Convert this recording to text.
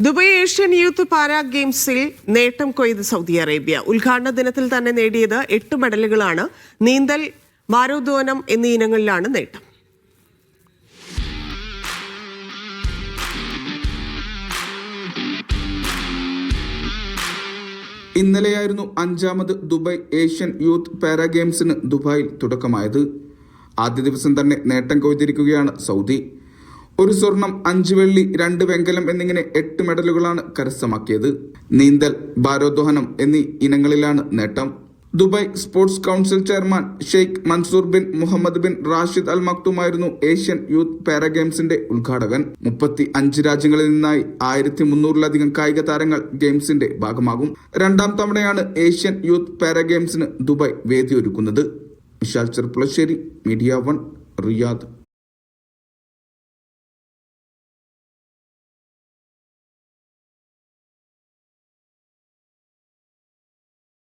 Dubai Asian youth para ഗെയിംസിൽ നേട്ടം കൊയ്ത് Saudi Arabia. ഉദ്ഘാടന ദിനത്തിൽ തന്നെ നേടിയത് 8 മെഡലുകളാണ്. നീന്തൽ, ഭാരോദ്വഹനം എന്നീ ഇനങ്ങളിലാണ് നേട്ടം. ഇന്നലെയായിരുന്നു 5ാമത് ദുബായ് ഏഷ്യൻ യൂത്ത് പാരാ ഗെയിംസിന് ദുബായിൽ തുടക്കമായത്. ആദ്യ ദിവസം തന്നെ നേട്ടം കൊയ്തിരിക്കുകയാണ് സൗദി. 1 സ്വർണം, 5 വെള്ളി, 2 വെങ്കലം എന്നിങ്ങനെ 8 മെഡലുകളാണ് കരസ്ഥമാക്കിയത്. നീന്തൽ, ഭാരോദ്വഹനം എന്നീ ഇനങ്ങളിലാണ് നേട്ടം. Dubai sports council chairman Sheikh Mansoor bin Mohammed bin Rashid Al മക്തുമായിരുന്നു ഏഷ്യൻ യൂത്ത് പാരാ ഗെയിംസിന്റെ ഉദ്ഘാടകൻ. 35 രാജ്യങ്ങളിൽ നിന്നായി 1300-ലധികം കായിക താരങ്ങൾ ഗെയിംസിന്റെ ഭാഗമാകും. 2ാം തവണയാണ് ഏഷ്യൻ യൂത്ത് പാരാ ഗെയിംസിന് ദുബായ് വേദിയൊരുക്കുന്നത്. Vishal Cherpulassery, media 1, Riyadh.